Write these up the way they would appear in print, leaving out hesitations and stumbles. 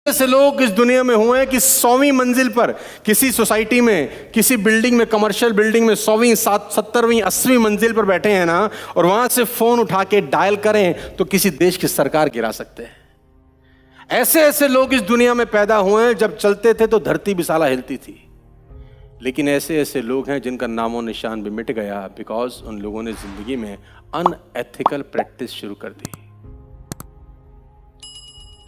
ऐसे लोग इस दुनिया में हुए हैं कि 100वीं मंजिल पर किसी सोसाइटी में, किसी बिल्डिंग में, कमर्शियल बिल्डिंग में 100वीं, 70वीं, 80वीं मंजिल पर बैठे हैं ना, और वहां से फोन उठा के डायल करें तो किसी देश की सरकार गिरा सकते हैं। ऐसे ऐसे लोग इस दुनिया में पैदा हुए हैं, जब चलते थे तो धरती भी साला हिलती थी। लेकिन ऐसे ऐसे लोग हैं जिनका नामो निशान भी मिट गया बिकॉज उन लोगों ने जिंदगी में अनएथिकल प्रैक्टिस शुरू कर दी।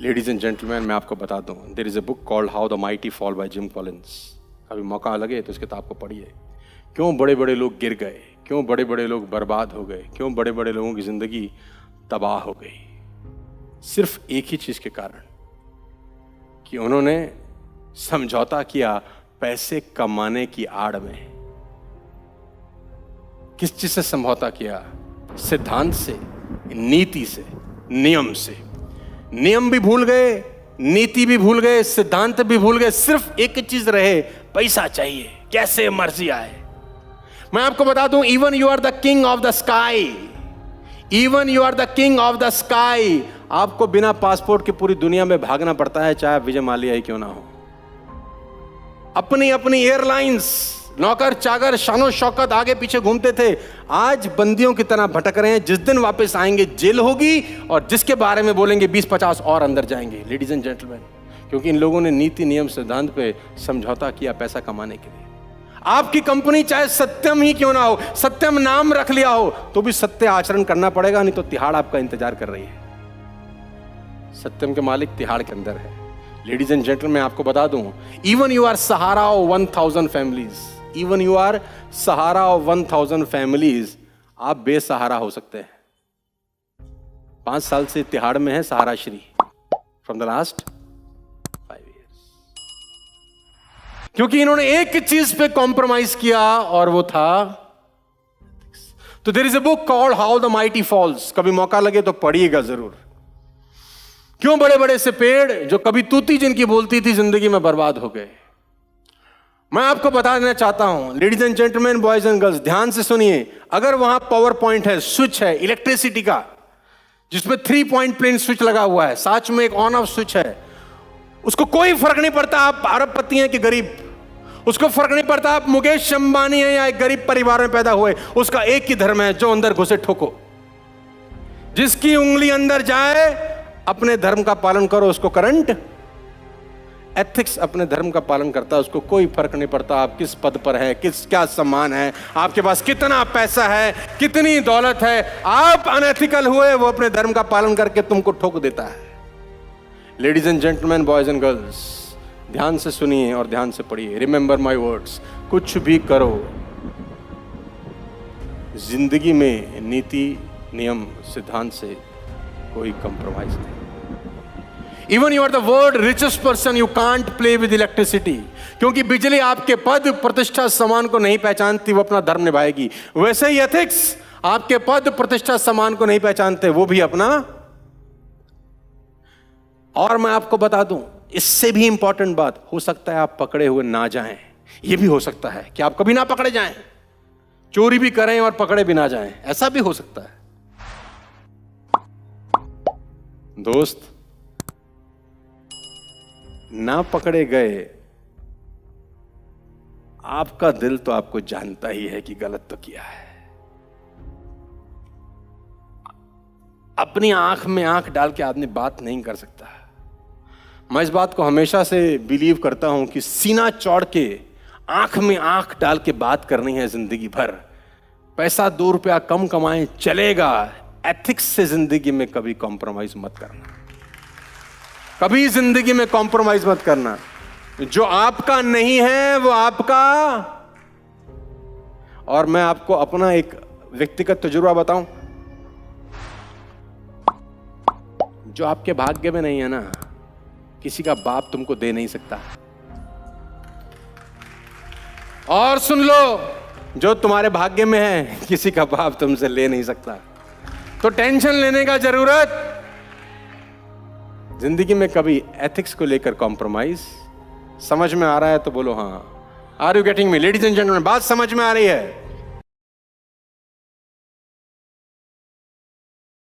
लेडीज एंड जेंटलमैन, मैं आपको बता दूं, there is a book called how the mighty fall by Jim Collins. कभी मौका लगे तो इस किताब को पढ़िए। क्यों बड़े बड़े लोग गिर गए, क्यों बड़े बड़े लोग बर्बाद हो गए, क्यों बड़े बड़े लोगों की जिंदगी तबाह हो गई, सिर्फ एक ही चीज के कारण कि उन्होंने समझौता किया पैसे कमाने की आड़ में। किस चीज से समझौता किया? सिद्धांत से, नीति से, नियम से। नियम भी भूल गए, नीति भी भूल गए, सिद्धांत भी भूल गए, सिर्फ एक चीज रहे, पैसा चाहिए, कैसे मर्जी आए। मैं आपको बता दूं, even you are the king of the sky, even you are the king of the sky, आपको बिना पासपोर्ट के पूरी दुनिया में भागना पड़ता है, चाहे विजय माल्या ही क्यों ना हो। अपनी अपनी एयरलाइंस, नौकर चाकर, शानो शौकत आगे पीछे घूमते थे, आज बंदियों की तरह भटक रहे हैं। जिस दिन वापस आएंगे जेल होगी, और जिसके बारे में बोलेंगे 20-50 और अंदर जाएंगे। लेडीज एंड जेंटलमैन, क्योंकि इन लोगों ने नीति, नियम, सिद्धांत पे समझौता किया पैसा कमाने के लिए। आपकी कंपनी चाहे सत्यम ही क्यों ना हो, सत्यम नाम रख लिया हो, तो भी सत्य आचरण करना पड़ेगा, नहीं तो तिहाड़ आपका इंतजार कर रही है। सत्यम के मालिक तिहाड़ के अंदर है। लेडीज एंड जेंटलमैन, मैं आपको बता दूं, even you are sahara of 1000 families, even you are sahara of 1000 families, आप बेसहारा हो सकते हैं। 5 साल से तिहाड़ में है Sahara Shri, from the last 5 years, क्योंकि इन्होंने एक चीज पे कॉम्प्रोमाइज किया, और वो था। तो there is a book called how the mighty falls, कभी मौका लगे तो पढ़िएगा जरूर। क्यों बड़े बड़े से पेड़ जो कभी तूती जिनकी बोलती थी, जिंदगी में बर्बाद हो गए। मैं आपको बता देना चाहता हूं, ladies and gentleman, boys and girls, ध्यान से सुनिए। अगर वहां पावर पॉइंट है, स्विच है इलेक्ट्रिसिटी का, जिसमें 3 पॉइंट प्लेन स्विच लगा हुआ है, साथ में एक ऑन ऑफ स्विच है, उसको कोई फर्क नहीं पड़ता आप अरबपति हैं कि गरीब, उसको फर्क नहीं पड़ता आप मुकेश अंबानी हैं या एक गरीब परिवार में पैदा हुए, उसका एक ही धर्म है, जो अंदर घुसे ठोको। जिसकी उंगली अंदर जाए, अपने धर्म का पालन करो, उसको करंट एथिक्स अपने धर्म का पालन करता है, उसको कोई फर्क नहीं पड़ता आप किस पद पर है, क्या सम्मान है, आपके पास कितना पैसा है, कितनी दौलत है। आप अनएथिकल हुए, वो अपने धर्म का पालन करके तुमको ठोक देता है। Ladies and gentleman, boys and girls, ध्यान से सुनिए और ध्यान से पढ़िए। रिमेंबर माय वर्ड्स, कुछ भी करो, जिंदगी में नीति, नियम, सिद्धांत से कोई कंप्रोमाइज नहीं। Even you are the world richest person, you can't play with electricity, क्योंकि बिजली आपके पद, प्रतिष्ठा, सम्मान को नहीं पहचानती, वो अपना धर्म निभाएगी। वैसे ही एथिक्स आपके पद, प्रतिष्ठा, सम्मान को नहीं पहचानते, वो भी अपना। और मैं आपको बता दूं, इससे भी इंपॉर्टेंट बात, हो सकता है आप पकड़े हुए ना जाएं, ये भी हो सकता है कि आप कभी ना पकड़े जाएं, चोरी भी करें और पकड़े भी ना जाएं, ऐसा भी हो सकता है। दोस्त, ना पकड़े गए, आपका दिल तो आपको जानता ही है कि गलत तो किया है। अपनी आंख में आंख डाल के आदमी बात नहीं कर सकता। मैं इस बात को हमेशा से बिलीव करता हूं कि सीना चौड़ के आंख में आंख डाल के बात करनी है जिंदगी भर। पैसा 2 रुपया कम कमाएं चलेगा, एथिक्स से जिंदगी में कभी कॉम्प्रोमाइज मत करना, कभी जिंदगी में कॉम्प्रोमाइज मत करना। जो आपका नहीं है वो आपका। और मैं आपको अपना एक व्यक्तिगत तजुर्बा बताऊं, जो आपके भाग्य में नहीं है ना, किसी का बाप तुमको दे नहीं सकता। और सुन लो, जो तुम्हारे भाग्य में है, किसी का बाप तुमसे ले नहीं सकता। तो टेंशन लेने का जरूरत, जिंदगी में कभी एथिक्स को लेकर कॉम्प्रोमाइज। समझ में आ रहा है तो बोलो हाँ। Are you getting me? Ladies and gentleman, बात समझ में आ रही है?